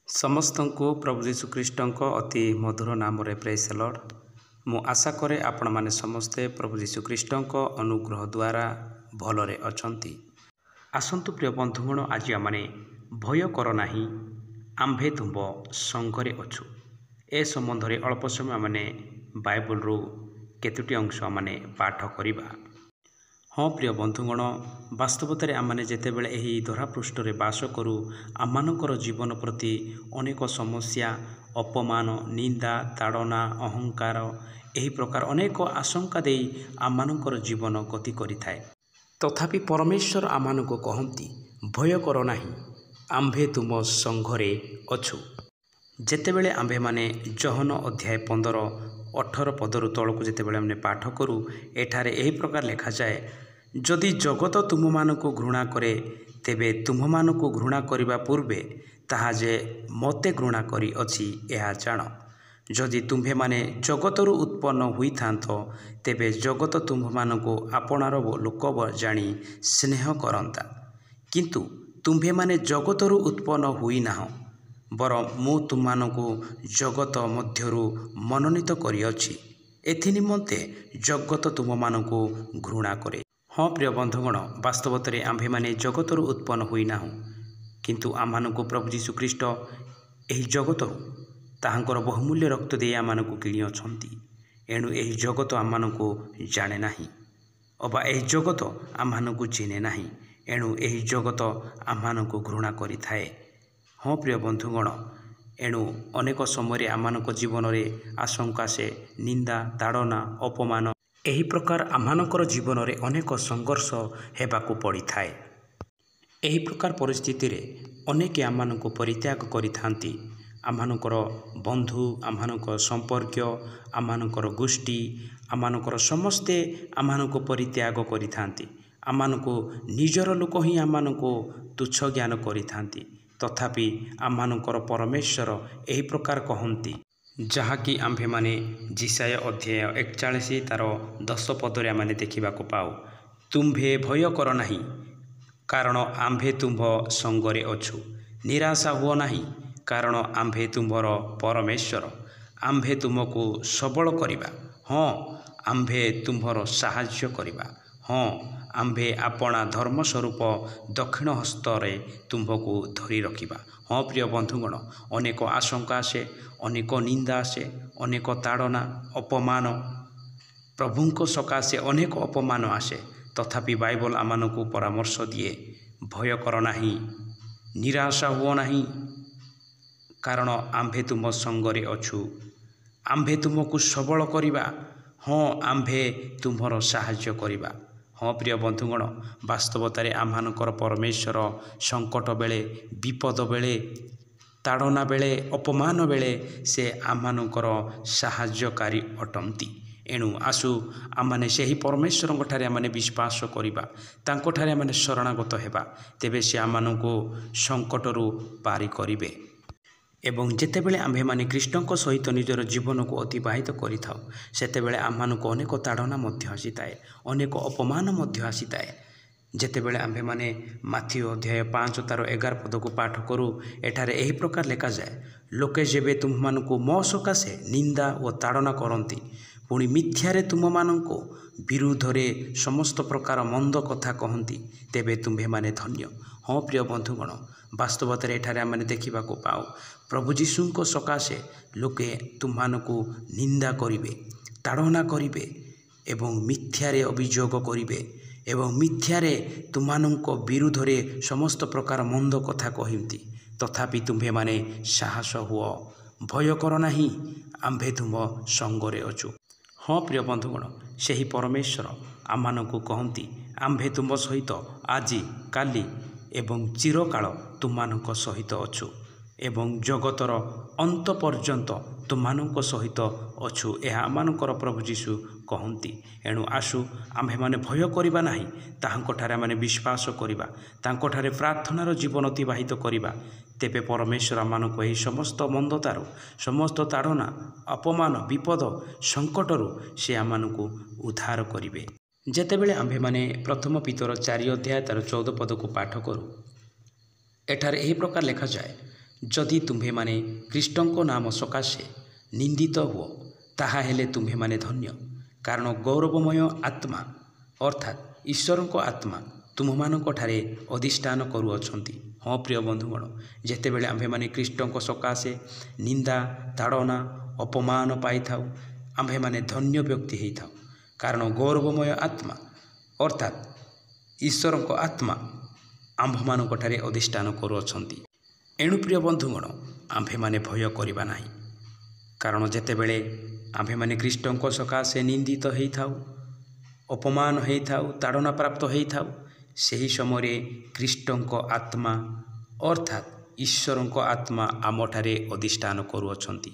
ସମସ୍ତଙ୍କୁ ପ୍ରଭୁ ଯୀଶୁଖ୍ରୀଷ୍ଟଙ୍କ ଅତି ମଧୁର ନାମରେ ପ୍ରେଜ୍ ଦ ଲର୍ଡ। ମୁଁ ଆଶା କରେ ଆପଣମାନେ ସମସ୍ତେ ପ୍ରଭୁ ଯୀଶୁଖ୍ରୀଷ୍ଟଙ୍କ ଅନୁଗ୍ରହ ଦ୍ୱାରା ଭଲରେ ଅଛନ୍ତି। ଆସନ୍ତୁ ପ୍ରିୟ ବନ୍ଧୁଗଣ, ଆଜି ଆମମାନେ ଭୟ କର ନାହିଁ, ଆମ୍ଭେ ତୁମ୍ଭ ସଙ୍ଗରେ ଅଛୁ। ଏ ସମ୍ବନ୍ଧରେ ଅଳ୍ପ ସମୟ ଆମମାନେ ବାଇବଲରୁ କେତୋଟି ଅଂଶ ଆମମାନେ ପାଠ କରିବା। ହଁ ପ୍ରିୟ ବନ୍ଧୁଗଣ, ବାସ୍ତବତାରେ ଆମମାନେ ଯେତେବେଳେ ଏହି ଧରାପୃଷ୍ଠରେ ବାସ କରୁ, ଆମମାନଙ୍କର ଜୀବନ ପ୍ରତି ଅନେକ ସମସ୍ୟା, ଅପମାନ, ନିନ୍ଦା, ତାଡ଼ନା, ଅହଙ୍କାର ଏହି ପ୍ରକାର ଅନେକ ଆଶଙ୍କା ଦେଇ ଆମମାନଙ୍କର ଜୀବନ ଗତି କରିଥାଏ। ତଥାପି ପରମେଶ୍ୱର ଆମମାନଙ୍କୁ କହନ୍ତି, ଭୟ କର ନାହିଁ, ଆମ୍ଭେ ତୁମ ସଙ୍ଗରେ ଅଛୁ। ଯେତେବେଳେ ଆମ୍ଭେମାନେ ଯୋହନ ଅଧ୍ୟାୟ 15-18 ପଦରୁ ତଳକୁ ଯେତେବେଳେ ଆମେ ପାଠ କରୁ, ଏଠାରେ ଏହି ପ୍ରକାର ଲେଖାଯାଏ, ଯଦି ଜଗତ ତୁମମାନଙ୍କୁ ଘୃଣା କରେ, ତେବେ ତୁମମାନଙ୍କୁ ଘୃଣା କରିବା ପୂର୍ବେ ତାହା ଯେ ମୋତେ ଘୃଣା କରିଅଛି ଏହା ଜାଣ। ଯଦି ତୁମ୍ଭେମାନେ ଜଗତରୁ ଉତ୍ପନ୍ନ ହୋଇଥାନ୍ତ, ତେବେ ଜଗତ ତୁମ୍ଭମାନଙ୍କୁ ଆପଣାର ଲୋକ ଜାଣି ସ୍ନେହ କରନ୍ତା। କିନ୍ତୁ ତୁମ୍ଭେମାନେ ଜଗତରୁ ଉତ୍ପନ୍ନ ହୋଇନାହଁ, ବରଂ ମୁଁ ତୁମମାନଙ୍କୁ ଜଗତ ମଧ୍ୟରୁ ମନୋନୀତ କରିଅଛି। ଏଥିନିମନ୍ତେ ଜଗତ ତୁମମାନଙ୍କୁ ଘୃଣା କରେ। ହଁ ପ୍ରିୟ ବନ୍ଧୁଗଣ, ବାସ୍ତବତାରେ ଆମ୍ଭେମାନେ ଜଗତରୁ ଉତ୍ପନ୍ନ ହୋଇନାହୁଁ, କିନ୍ତୁ ଆମମାନଙ୍କୁ ପ୍ରଭୁ ଯୀଶୁଖ୍ରୀଷ୍ଟ ଏହି ଜଗତରୁ ତାହାଙ୍କର ବହୁମୂଲ୍ୟ ରକ୍ତ ଦେଇ ଆମମାନଙ୍କୁ କିଣିଅଛନ୍ତି। ଏଣୁ ଏହି ଜଗତ ଆମମାନଙ୍କୁ ଜାଣେ ନାହିଁ, ଅବା ଏହି ଜଗତ ଆମମାନଙ୍କୁ ଚିହ୍ନେ ନାହିଁ। ଏଣୁ ଏହି ଜଗତ ଆମମାନଙ୍କୁ ଘୃଣା କରିଥାଏ। ହଁ ପ୍ରିୟ ବନ୍ଧୁଗଣ, ଏଣୁ ଅନେକ ସମୟରେ ଆମମାନଙ୍କ ଜୀବନରେ ଆଶଙ୍କା ଆସେ, ନିନ୍ଦା, ତାଡ଼ନା, ଅପମାନ ଏହି ପ୍ରକାର ଆମମାନଙ୍କର ଜୀବନରେ ଅନେକ ସଂଘର୍ଷ ହେବାକୁ ପଡ଼ିଥାଏ। ଏହି ପ୍ରକାର ପରିସ୍ଥିତିରେ ଅନେକ ଆମମାନଙ୍କୁ ପରିତ୍ୟାଗ କରିଥାନ୍ତି। ଆମମାନଙ୍କର ବନ୍ଧୁ, ଆମମାନଙ୍କ ସମ୍ପର୍କୀୟ, ଆମମାନଙ୍କର ଗୋଷ୍ଠୀ, ଆମମାନଙ୍କର ସମସ୍ତେ ଆମମାନଙ୍କୁ ପରିତ୍ୟାଗ କରିଥାନ୍ତି। ଆମମାନଙ୍କୁ ନିଜର ଲୋକ ହିଁ ଆମମାନଙ୍କୁ ତୁଚ୍ଛ ଜ୍ଞାନ କରିଥାନ୍ତି। ତଥାପି ଆମମାନଙ୍କର ପରମେଶ୍ୱର ଏହି ପ୍ରକାର କହନ୍ତି, ଯାହାକି ଆମ୍ଭେମାନେ ଯିଶାୟା ଅଧ୍ୟାୟ 41 ତାର 10 ପଦରେ ଆମମାନେ ଦେଖିବାକୁ ପାଉ, ତୁମ୍ଭେ ଭୟ କର ନାହିଁ, କାରଣ ଆମ୍ଭେ ତୁମ୍ଭ ସଙ୍ଗରେ ଅଛୁ। ନିରାଶା ହୁଅ ନାହିଁ, କାରଣ ଆମ୍ଭେ ତୁମ୍ଭର ପରମେଶ୍ୱର। ଆମ୍ଭେ ତୁମକୁ ସବଳ କରିବା, ହଁ ଆମ୍ଭେ ତୁମ୍ଭର ସାହାଯ୍ୟ କରିବା। ହଁ, ଆମ୍ଭେ ଆପଣା ଧର୍ମ ସ୍ୱରୂପ ଦକ୍ଷିଣ ହସ୍ତରେ ତୁମ୍ଭକୁ ଧରି ରଖିବା। ହଁ ପ୍ରିୟ ବନ୍ଧୁଗଣ, ଅନେକ ଆଶଙ୍କା ଆସେ, ଅନେକ ନିନ୍ଦା ଆସେ, ଅନେକ ତାଡ଼ନା, ଅପମାନ, ପ୍ରଭୁଙ୍କ ସକାଶେ ଅନେକ ଅପମାନ ଆସେ। ତଥାପି ବାଇବଲ ଆମମାନଙ୍କୁ ପରାମର୍ଶ ଦିଏ, ଭୟ କର ନାହିଁ, ନିରାଶା ହୁଅ ନାହିଁ, କାରଣ ଆମ୍ଭେ ତୁମ ସଙ୍ଗରେ ଅଛୁ। ଆମ୍ଭେ ତୁମକୁ ସବଳ କରିବା, ହଁ ଆମ୍ଭେ ତୁମ୍ଭର ସାହାଯ୍ୟ କରିବା। ହଁ ପ୍ରିୟ ବନ୍ଧୁଗଣ, ବାସ୍ତବତାରେ ଆମମାନଙ୍କର ପରମେଶ୍ୱର ସଙ୍କଟ ବେଳେ, ବିପଦ ବେଳେ, ତାଡ଼ନା ବେଳେ, ଅପମାନ ବେଳେ ସେ ଆମମାନଙ୍କର ସାହାଯ୍ୟକାରୀ ଅଟନ୍ତି। ଏଣୁ ଆସୁ ଆମମାନେ ସେହି ପରମେଶ୍ୱରଙ୍କଠାରେ ଆମମାନେ ବିଶ୍ୱାସ କରିବା, ତାଙ୍କଠାରେ ଆମମାନେ ଶରଣାଗତ ହେବା, ତେବେ ସେ ଆମମାନଙ୍କୁ ସଙ୍କଟରୁ ପାରି କରିବେ। ଏବଂ ଯେତେବେଳେ ଆମ୍ଭେମାନେ ଖ୍ରୀଷ୍ଟଙ୍କ ସହିତ ନିଜର ଜୀବନକୁ ଅତିବାହିତ କରିଥାଉ, ସେତେବେଳେ ଆମମାନଙ୍କୁ ଅନେକ ତାଡ଼ନା ମଧ୍ୟ ଆସିଥାଏ, ଅନେକ ଅପମାନ ମଧ୍ୟ ଆସିଥାଏ। ଯେତେବେଳେ ଆମ୍ଭେମାନେ ମାଥିଉ ଅଧ୍ୟାୟ 5 ତାର 11 ପଦକୁ ପାଠ କରୁ, ଏଠାରେ ଏହି ପ୍ରକାର ଲେଖାଯାଏ, ଲୋକେ ଯେବେ ତୁମମାନଙ୍କୁ ମୋ ସକାଶେ ନିନ୍ଦା ଓ ତାଡ଼ନା କରନ୍ତି, ପୁଣି ମିଥ୍ୟାରେ ତୁମମାନଙ୍କ ବିରୁଦ୍ଧରେ ସମସ୍ତ ପ୍ରକାର ମନ୍ଦ କଥା କହନ୍ତି, ତେବେ ତୁମ୍ଭେମାନେ ଧନ୍ୟ। ହଁ ପ୍ରିୟ ବନ୍ଧୁଗଣ, ବାସ୍ତବତାରେ ଏଠାରେ ଆମମାନେ ଦେଖିବାକୁ ପାଉ, ପ୍ରଭୁ ଯୀଶୁଙ୍କ ସକାଶେ ଲୋକେ ତୁମମାନଙ୍କୁ ନିନ୍ଦା କରିବେ, ତାଡ଼ନା କରିବେ ଏବଂ ମିଥ୍ୟାରେ ଅଭିଯୋଗ କରିବେ ଏବଂ ମିଥ୍ୟାରେ ତୁମମାନଙ୍କ ବିରୁଦ୍ଧରେ ସମସ୍ତ ପ୍ରକାର ମନ୍ଦ କଥା କହନ୍ତି। ତଥାପି ତୁମ୍ଭେମାନେ ସାହସ ହୁଅ, ଭୟ କର ନାହିଁ, ଆମ୍ଭେ ତୁମ ସଙ୍ଗରେ ଅଛୁ। ହଁ ପ୍ରିୟ ବନ୍ଧୁଗଣ, ସେହି ପରମେଶ୍ୱର ଆମମାନଙ୍କୁ କହନ୍ତି, ଆମ୍ଭେ ତୁମ ସହିତ ଆଜି, କାଲି ଏବଂ ଚିରକାଳ ତୁମମାନଙ୍କ ସହିତ ଅଛୁ ଏବଂ ଜଗତର ଅନ୍ତ ପର୍ଯ୍ୟନ୍ତ ତୁମମାନଙ୍କ ସହିତ ଅଛୁ। ଏହା ଆମମାନଙ୍କର ପ୍ରଭୁ ଯୀଶୁ କହନ୍ତି। ଏଣୁ ଆସୁ ଆମ୍ଭେମାନେ ଭୟ କରିବା ନାହିଁ, ତାହାଙ୍କଠାରେ ଆମମାନେ ବିଶ୍ୱାସ କରିବା, ତାଙ୍କଠାରେ ପ୍ରାର୍ଥନାର ଜୀବନ ଅତିବାହିତ କରିବା। ତେବେ ପରମେଶ୍ୱର ଆମମାନଙ୍କୁ ଏହି ସମସ୍ତ ମନ୍ଦତାରୁ, ସମସ୍ତ ତାଡ଼ନା, ଅପମାନ, ବିପଦ, ସଙ୍କଟରୁ ସେ ଆମମାନଙ୍କୁ ଉଦ୍ଧାର କରିବେ। ଯେତେବେଳେ ଆମ୍ଭେମାନେ ପ୍ରଥମ ପିତର 4 ଅଧ୍ୟାୟ ତାର 14 ପଦକୁ ପାଠ କରୁ, ଏଠାରେ ଏହି ପ୍ରକାର ଲେଖାଯାଏ, ଯଦି ତୁମ୍ଭେମାନେ ଖ୍ରୀଷ୍ଟଙ୍କ ନାମ ସକାଶେ ନିନ୍ଦିତ ହୁଅ ତାହା ହେଲେ ତୁମ୍ଭେମାନେ ଧନ୍ୟ, କାରଣ ଗୌରବମୟ ଆତ୍ମା ଅର୍ଥାତ୍ ଈଶ୍ୱରଙ୍କ ଆତ୍ମା ତୁମମାନଙ୍କଠାରେ ଅଧିଷ୍ଠାନ କରୁଅଛନ୍ତି। ହଁ ପ୍ରିୟ ବନ୍ଧୁଗଣ, ଯେତେବେଳେ ଆମ୍ଭେମାନେ ଖ୍ରୀଷ୍ଟଙ୍କ ସକାଶେ ନିନ୍ଦା ତାଡ଼ନା ଅପମାନ ପାଇଥାଉ ଆମ୍ଭେମାନେ ଧନ୍ୟ ବ୍ୟକ୍ତି ହେଇଥାଉ, କାରଣ ଗୌରବମୟ ଆତ୍ମା ଅର୍ଥାତ୍ ଈଶ୍ୱରଙ୍କ ଆତ୍ମା ଆମ୍ଭମାନଙ୍କଠାରେ ଅଧିଷ୍ଠାନ କରୁଅଛନ୍ତି। ଏଣୁ ପ୍ରିୟ ବନ୍ଧୁଗଣ, ଆମ୍ଭେମାନେ ଭୟ କରିବା ନାହିଁ, କାରଣ ଯେତେବେଳେ ଆମ୍ଭେମାନେ ଖ୍ରୀଷ୍ଟଙ୍କ ସକାଶେ ନିନ୍ଦିତ ହେଇଥାଉ, ଅପମାନ ହେଇଥାଉ, ତାଡ଼ନା ପ୍ରାପ୍ତ ହେଇଥାଉ, ସେହି ସମୟରେ ଖ୍ରୀଷ୍ଟଙ୍କ ଆତ୍ମା ଅର୍ଥାତ୍ ଈଶ୍ୱରଙ୍କ ଆତ୍ମା ଆମଠାରେ ଅଧିଷ୍ଠାନ କରୁଅଛନ୍ତି।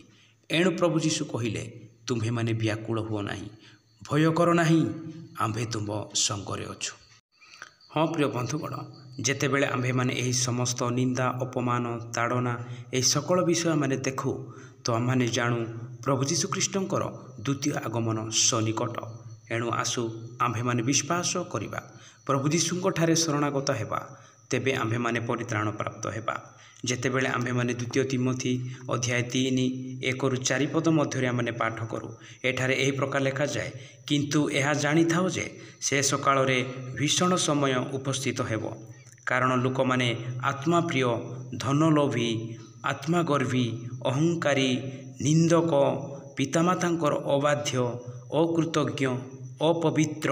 ଏଣୁ ପ୍ରଭୁ ଯୀଶୁ କହିଲେ, ତୁମ୍ଭେମାନେ ବ୍ୟାକୁଳ ହୁଅ ନାହିଁ, ଭୟ କର ନାହିଁ, ଆମ୍ଭେ ତୁମ ସଙ୍ଗରେ ଅଛୁ। ହଁ ପ୍ରିୟ ବନ୍ଧୁଗଣ, ଯେତେବେଳେ ଆମ୍ଭେମାନେ ଏହି ସମସ୍ତ ନିନ୍ଦା ଅପମାନ ତାଡ଼ନା ଏହି ସକଳ ବିଷୟ ଆମେ ଦେଖୁ ତ ଆମମାନେ ଜାଣୁ ପ୍ରଭୁ ଯୀଶୁଖ୍ରୀଷ୍ଟଙ୍କର ଦ୍ୱିତୀୟ ଆଗମନ ସନ୍ନିକଟ। ଏଣୁ ଆସୁ ଆମ୍ଭେମାନେ ବିଶ୍ୱାସ କରିବା, ପ୍ରଭୁ ଯୀଶୁଙ୍କଠାରେ ଶରଣାଗତ ହେବା, ତେବେ ଆମ୍ଭେମାନେ ପରିତ୍ରାଣ ପ୍ରାପ୍ତ ହେବା। ଯେତେବେଳେ ଆମ୍ଭେମାନେ ଦ୍ୱିତୀୟ ତିମୋଥୀ ଅଧ୍ୟାୟ 3:1-4 ପଦ ମଧ୍ୟରେ ଆମେ ପାଠ କରୁ, ଏଠାରେ ଏହି ପ୍ରକାର ଲେଖାଯାଏ, କିନ୍ତୁ ଏହା ଜାଣିଥାଉ ଯେ ଶେଷ କାଳରେ ଭୀଷଣ ସମୟ ଉପସ୍ଥିତ ହେବ, କାରଣ ଲୋକମାନେ ଆତ୍ମାପ୍ରିୟ, ଧନଲୋଭୀ, ଆତ୍ମାଗର୍ଭୀ, ଅହଙ୍କାରୀ, ନିନ୍ଦକ, ପିତାମାତାଙ୍କର ଅବାଧ୍ୟ, ଅକୃତଜ୍ଞ, ଅପବିତ୍ର,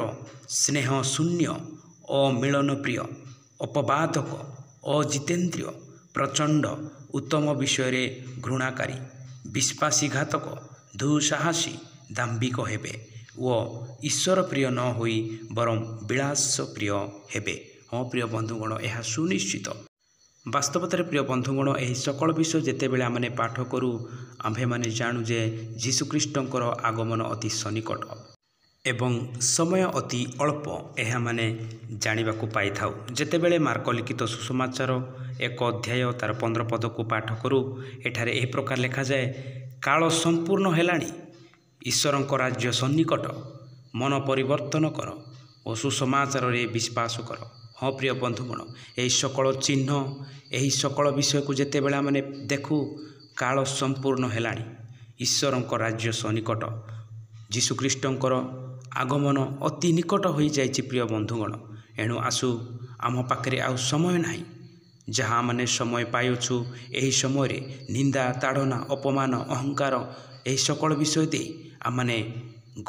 ସ୍ନେହଶୂନ୍ୟ, ଅମିଳନପ୍ରିୟ, ଅପବାଦକ, ଅଜିତେନ୍ଦ୍ରିୟ, ପ୍ରଚଣ୍ଡ, ଉତ୍ତମ ବିଷୟରେ ଘୃଣାକାରୀ, ବିଶ୍ୱାସଘାତକ, ଦୁଃସାହସୀ, ଦାମ୍ଭିକ ହେବେ ଓ ଈଶ୍ୱରପ୍ରିୟ ନ ହୋଇ ବରଂ ବିଳାସପ୍ରିୟ ହେବେ। ହଁ ପ୍ରିୟ ବନ୍ଧୁଗଣ, ଏହା ସୁନିଶ୍ଚିତ। ବାସ୍ତବତାରେ ପ୍ରିୟ ବନ୍ଧୁଗଣ, ଏହି ସକଳ ବିଷୟ ଯେତେବେଳେ ଆମେ ପାଠ କରୁ ଆମ୍ଭେମାନେ ଜାଣୁ ଯେ ଯୀଶୁଖ୍ରୀଷ୍ଟଙ୍କର ଆଗମନ ଅତି ସନ୍ନିକଟ ଏବଂ ସମୟ ଅତି ଅଳ୍ପ, ଏହା ମାନେ ଜାଣିବାକୁ ପାଇଥାଉ। ଯେତେବେଳେ ମାର୍କ ଲିଖିତ ସୁସମାଚାର 1 ଅଧ୍ୟାୟ ତାର 15 ପଦକୁ ପାଠ କରୁ, ଏଠାରେ ଏହି ପ୍ରକାର ଲେଖାଯାଏ, କାଳ ସମ୍ପୂର୍ଣ୍ଣ ହେଲାଣି, ଈଶ୍ୱରଙ୍କ ରାଜ୍ୟ ସନ୍ନିକଟ, ମନ ପରିବର୍ତ୍ତନ କର ଓ ସୁସମାଚାରରେ ବିଶ୍ୱାସ କର। ହଁ ପ୍ରିୟ ବନ୍ଧୁଗଣ, ଏହି ସକଳ ଚିହ୍ନ, ଏହି ସକଳ ବିଷୟକୁ ଯେତେବେଳେ ଆମେ ଦେଖୁ, କାଳ ସମ୍ପୂର୍ଣ୍ଣ ହେଲାଣି, ଈଶ୍ୱରଙ୍କ ରାଜ୍ୟ ସନ୍ନିକଟ, ଯୀଶୁଖ୍ରୀଷ୍ଟଙ୍କର ଆଗମନ ଅତି ନିକଟ ହୋଇଯାଇଛି ପ୍ରିୟ ବନ୍ଧୁଗଣ। ଏଣୁ ଆସୁ, ଆମ ପାଖରେ ଆଉ ସମୟ ନାହିଁ, ଯାହା ମାନେ ସମୟ ପାଇଅଛୁ ଏହି ସମୟରେ ନିନ୍ଦା ତାଡ଼ନା ଅପମାନ ଅହଙ୍କାର ଏହି ସକଳ ବିଷୟ ଦେଇ ଆମମାନେ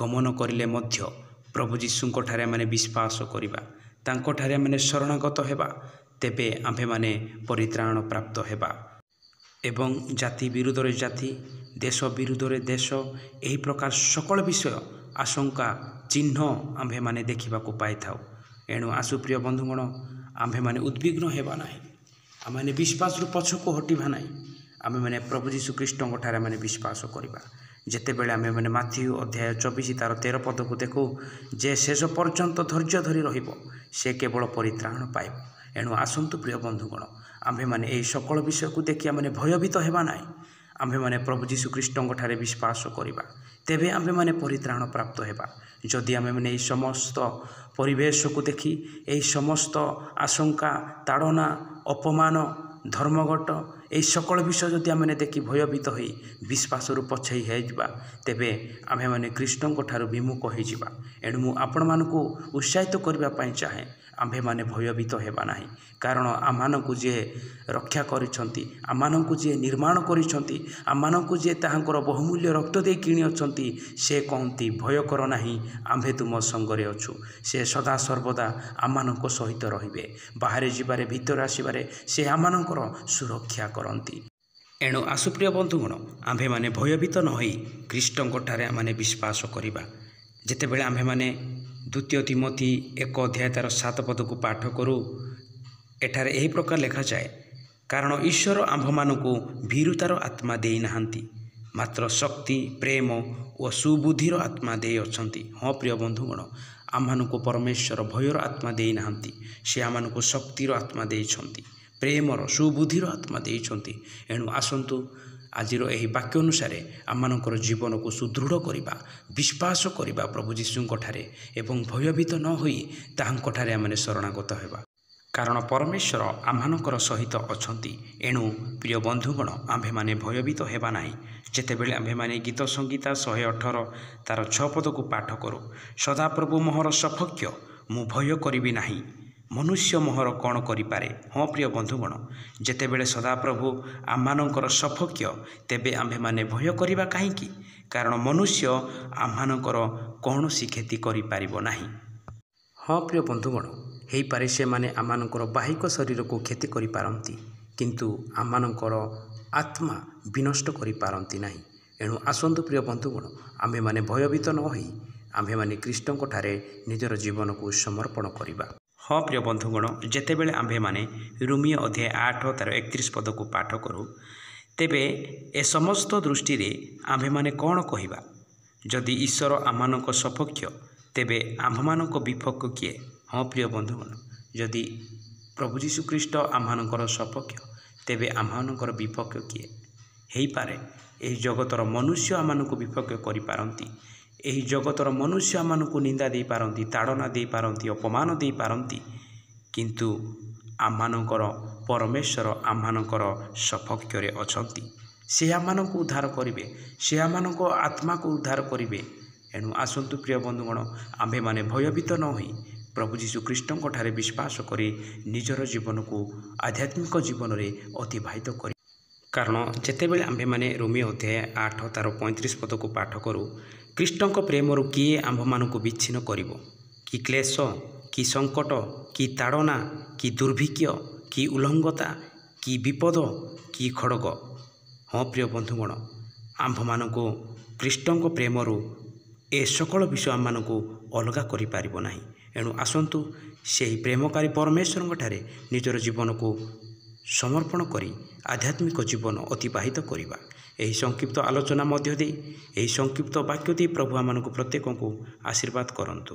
ଗମନ କରିଲେ ମଧ୍ୟ ପ୍ରଭୁ ଯୀଶୁଙ୍କଠାରେ ଆମେ ବିଶ୍ୱାସ କରିବା, ତାଙ୍କଠାରେ ଆମେ ଶରଣାଗତ ହେବା, ତେବେ ଆମ୍ଭେମାନେ ପରିତ୍ରାଣ ପ୍ରାପ୍ତ ହେବା ଏବଂ ଜାତି ବିରୁଦ୍ଧରେ ଜାତି, ଦେଶ ବିରୁଦ୍ଧରେ ଦେଶ, ଏହି ପ୍ରକାର ସକଳ ବିଷୟ ଆଶଙ୍କା ଚିହ୍ନ ଆମ୍ଭେମାନେ ଦେଖିବାକୁ ପାଇଥାଉ। ଏଣୁ ଆସୁ ପ୍ରିୟ ବନ୍ଧୁଗଣ, ଆମ୍ଭେମାନେ ଉଦ୍ବିଗ୍ନ ହେବା ନାହିଁ, ଆମମାନେ ବିଶ୍ୱାସରୁ ପଛକୁ ହଟିବା ନାହିଁ, ଆମେମାନେ ପ୍ରଭୁ ଯୀଶୁଖ୍ରୀଷ୍ଟଙ୍କଠାରେ ଆମେ ବିଶ୍ୱାସ କରିବା। ଯେତେବେଳେ ଆମେମାନେ ମାଥିଉ ଅଧ୍ୟାୟ 24 ତାର 13 ପଦକୁ ଦେଖୁ, ଯେ ଶେଷ ପର୍ଯ୍ୟନ୍ତ ଧୈର୍ଯ୍ୟ ଧରି ରହିବ ସେ କେବଳ ପରିତ୍ରାଣ ପାଇବ। ଏଣୁ ଆସନ୍ତୁ ପ୍ରିୟ ବନ୍ଧୁଗଣ, ଆମ୍ଭେମାନେ ଏହି ସକଳ ବିଷୟକୁ ଦେଖି ଆମେ ଭୟଭୀତ ହେବା ନାହିଁ, ଆମ୍ଭେମାନେ ପ୍ରଭୁ ଯୀଶୁଖ୍ରୀଷ୍ଟଙ୍କଠାରେ ବିଶ୍ୱାସ କରିବା, ତେବେ ଆମ୍ଭେମାନେ ପରିତ୍ରାଣ ପ୍ରାପ୍ତ ହେବା। ଯଦି ଆମେମାନେ ଏହି ସମସ୍ତ ପରିବେଶକୁ ଦେଖି, ଏହି ସମସ୍ତ ଆଶଙ୍କା ତାଡ଼ନା ଅପମାନ ଧର୍ମଘଟ ଏହି ସକଳ ବିଷୟ ଯଦି ଆମେ ଦେଖି ଭୟଭୀତ ହୋଇ ବିଶ୍ୱାସରୁ ପଛେଇ ହେଇଯିବା, ତେବେ ଆମ୍ଭେମାନେ ଖ୍ରୀଷ୍ଟଙ୍କଠାରୁ ବିମୁଖ ହୋଇଯିବା। ଏଣୁ ମୁଁ ଆପଣମାନଙ୍କୁ ଉତ୍ସାହିତ କରିବା ପାଇଁ ଚାହେଁ, ଆମ୍ଭେମାନେ ଭୟଭୀତ ହେବା ନାହିଁ, କାରଣ ଆମମାନଙ୍କୁ ଯିଏ ରକ୍ଷା କରିଛନ୍ତି, ଆମମାନଙ୍କୁ ଯିଏ ନିର୍ମାଣ କରିଛନ୍ତି, ଆମମାନଙ୍କୁ ଯିଏ ତାହାଙ୍କର ବହୁମୂଲ୍ୟ ରକ୍ତ ଦେଇ କିଣିଅଛନ୍ତି, ସେ କହନ୍ତି, ଭୟ କର ନାହିଁ, ଆମ୍ଭେ ତୁମ ସଙ୍ଗରେ ଅଛୁ। ସେ ସଦାସର୍ବଦା ଆମମାନଙ୍କ ସହିତ ରହିବେ, ବାହାରେ ଯିବାରେ ଭିତରେ ଆସିବାରେ ସେ ଆମମାନଙ୍କର ସୁରକ୍ଷା କରନ୍ତି। ଏଣୁ ଆସୁ ପ୍ରିୟ ବନ୍ଧୁଗଣ, ଆମ୍ଭେମାନେ ଭୟଭୀତ ନ ହୋଇ ଖ୍ରୀଷ୍ଟଙ୍କଠାରେ ଆମେ ବିଶ୍ୱାସ କରିବା। ଯେତେବେଳେ ଆମ୍ଭେମାନେ ଦ୍ୱିତୀୟ ତିମୋଥୀ 1 ଅଧ୍ୟାୟ ତାର 7 ପଦକୁ ପାଠ କରୁ, ଏଠାରେ ଏହି ପ୍ରକାର ଲେଖାଯାଏ, କାରଣ ଈଶ୍ୱର ଆମ୍ଭମାନଙ୍କୁ ଭୀରୁତାର ଆତ୍ମା ଦେଇନାହାନ୍ତି, ମାତ୍ର ଶକ୍ତି ପ୍ରେମ ଓ ସୁବୁଦ୍ଧିର ଆତ୍ମା ଦେଇଅଛନ୍ତି। ହଁ ପ୍ରିୟ ବନ୍ଧୁଗଣ, ଆମମାନଙ୍କୁ ପରମେଶ୍ୱର ଭୟର ଆତ୍ମା ଦେଇନାହାନ୍ତି, ସେ ଆମମାନଙ୍କୁ ଶକ୍ତିର ଆତ୍ମା ଦେଇଛନ୍ତି, ପ୍ରେମର ସୁବୁଦ୍ଧିର ଆତ୍ମା ଦେଇଛନ୍ତି। ଏଣୁ ଆସନ୍ତୁ ଆଜିର ଏହି ବାକ୍ୟ ଅନୁସାରେ ଆମମାନଙ୍କର ଜୀବନକୁ ସୁଦୃଢ଼ କରିବା, ବିଶ୍ୱାସ କରିବା ପ୍ରଭୁ ଯୀଶୁଙ୍କଠାରେ ଏବଂ ଭୟଭୀତ ନ ହୋଇ ତାହାଙ୍କଠାରେ ଆମେ ଶରଣାଗତ ହେବା। କାରଣ ପରମେଶ୍ୱର ଆମମାନଙ୍କର ସହିତ ଅଛନ୍ତି। ଏଣୁ ପ୍ରିୟ ବନ୍ଧୁଗଣ, ଆମ୍ଭେମାନେ ଭୟଭୀତ ହେବା ନାହିଁ। ଯେତେବେଳେ ଆମ୍ଭେମାନେ ଗୀତ ସଂଗୀତା 118 ତାର 6 ପଦକୁ ପାଠ କରୁ, ସଦାପ୍ରଭୁ ମୋହର ସପକ୍ଷ, ମୁଁ ଭୟ କରିବି ନାହିଁ। ମନୁଷ୍ୟ ମୋହର କ'ଣ କରିପାରେ? ହଁ ପ୍ରିୟ ବନ୍ଧୁଗଣ, ଯେତେବେଳେ ସଦାପ୍ରଭୁ ଆମମାନଙ୍କର ସପକ୍ଷ, ତେବେ ଆମ୍ଭେମାନେ ଭୟ କରିବା କାହିଁକି? କାରଣ ମନୁଷ୍ୟ ଆମମାନଙ୍କର କୌଣସି କ୍ଷତି କରିପାରିବ ନାହିଁ। ହଁ ପ୍ରିୟ ବନ୍ଧୁଗଣ, ହେଇପାରେ ସେମାନେ ଆମମାନଙ୍କର ବାହିକ ଶରୀରକୁ କ୍ଷତି କରିପାରନ୍ତି, କିନ୍ତୁ ଆମମାନଙ୍କର ଆତ୍ମା ବିନଷ୍ଟ କରିପାରନ୍ତି ନାହିଁ। ଏଣୁ ଆସନ୍ତୁ ପ୍ରିୟ ବନ୍ଧୁଗଣ, ଆମ୍ଭେମାନେ ଭୟଭୀତ ନ ହୋଇ ଆମ୍ଭେମାନେ ଖ୍ରୀଷ୍ଟଙ୍କଠାରେ ନିଜର ଜୀବନକୁ ସମର୍ପଣ କରିବା। ହଁ ପ୍ରିୟ ବନ୍ଧୁଗଣ, ଯେତେବେଳେ ଆମ୍ଭେମାନେ ରୋମୀୟ ଅଧ୍ୟାୟ 8 ତାର 31 ପଦକୁ ପାଠ କରୁ, ତେବେ ଏ ସମସ୍ତ ଦୃଷ୍ଟିରେ ଆମ୍ଭେମାନେ କ'ଣ କହିବା? ଯଦି ଈଶ୍ୱର ଆମମାନଙ୍କ ସପକ୍ଷ, ତେବେ ଆମ୍ଭମାନଙ୍କ ବିପକ୍ଷ କିଏ? ହଁ ପ୍ରିୟ ବନ୍ଧୁଗଣ, ଯଦି ପ୍ରଭୁ ଯୀଶୁଖ୍ରୀଷ୍ଟ ଆମମାନଙ୍କର ସପକ୍ଷ, ତେବେ ଆମମାନଙ୍କର ବିପକ୍ଷ କିଏ? ହେଇପାରେ ଏହି ଜଗତର ମନୁଷ୍ୟ ଆମମାନଙ୍କୁ ବିପକ୍ଷ କରିପାରନ୍ତି। ଏହି ଜଗତର ମନୁଷ୍ୟ ଆମମାନଙ୍କୁ ନିନ୍ଦା ଦେଇପାରନ୍ତି, ତାଡ଼ନା ଦେଇପାରନ୍ତି, ଅପମାନ ଦେଇପାରନ୍ତି, କିନ୍ତୁ ଆମମାନଙ୍କର ପରମେଶ୍ୱର ଆମମାନଙ୍କର ସପକ୍ଷରେ ଅଛନ୍ତି। ସେ ଆମମାନଙ୍କୁ ଉଦ୍ଧାର କରିବେ, ସେ ଆମମାନଙ୍କ ଆତ୍ମାକୁ ଉଦ୍ଧାର କରିବେ। ଏଣୁ ଆସନ୍ତୁ ପ୍ରିୟ ବନ୍ଧୁଗଣ, ଆମ୍ଭେମାନେ ଭୟଭୀତ ନ ହୋଇ ପ୍ରଭୁ ଯୀଶୁଖ୍ରୀଷ୍ଟଙ୍କଠାରେ ବିଶ୍ୱାସ କରି ନିଜର ଜୀବନକୁ ଆଧ୍ୟାତ୍ମିକ ଜୀବନରେ ଅତିବାହିତ କରି। କାରଣ ଯେତେବେଳେ ଆମ୍ଭେମାନେ ରୋମୀୟ ଅଧ୍ୟାୟ 8 ତାର 35 ପଦକୁ ପାଠ କରୁ, ଖ୍ରୀଷ୍ଟଙ୍କ ପ୍ରେମରୁ କିଏ ଆମ୍ଭମାନଙ୍କୁ ବିଚ୍ଛିନ୍ନ କରିବ? କି କ୍ଲେଶ, କି ସଙ୍କଟ, କି ତାଡ଼ନା, କି ଦୁର୍ଭିକ୍ଷ, କି ଉଲ୍ଲଙ୍ଘତା, କି ବିପଦ, କି ଖଡ଼ଗ? ହଁ ପ୍ରିୟ ବନ୍ଧୁଗଣ, ଆମ୍ଭମାନଙ୍କୁ ଖ୍ରୀଷ୍ଟଙ୍କ ପ୍ରେମରୁ ଏ ସକଳ ବିଷୟ ଆମମାନଙ୍କୁ ଅଲଗା କରିପାରିବ ନାହିଁ। ଏଣୁ ଆସନ୍ତୁ ସେହି ପ୍ରେମକାରୀ ପରମେଶ୍ୱରଙ୍କଠାରେ ନିଜର ଜୀବନକୁ ସମର୍ପଣ କରି ଆଧ୍ୟାତ୍ମିକ ଜୀବନ ଅତିବାହିତ କରିବା। ଏହି ସଂକ୍ଷିପ୍ତ ଆଲୋଚନା ମଧ୍ୟ ଦେଇ, ଏହି ସଂକ୍ଷିପ୍ତ ବାକ୍ୟ ଦେଇ ପ୍ରଭୁ ଆମମାନଙ୍କୁ ପ୍ରତ୍ୟେକଙ୍କୁ ଆଶୀର୍ବାଦ କରନ୍ତୁ।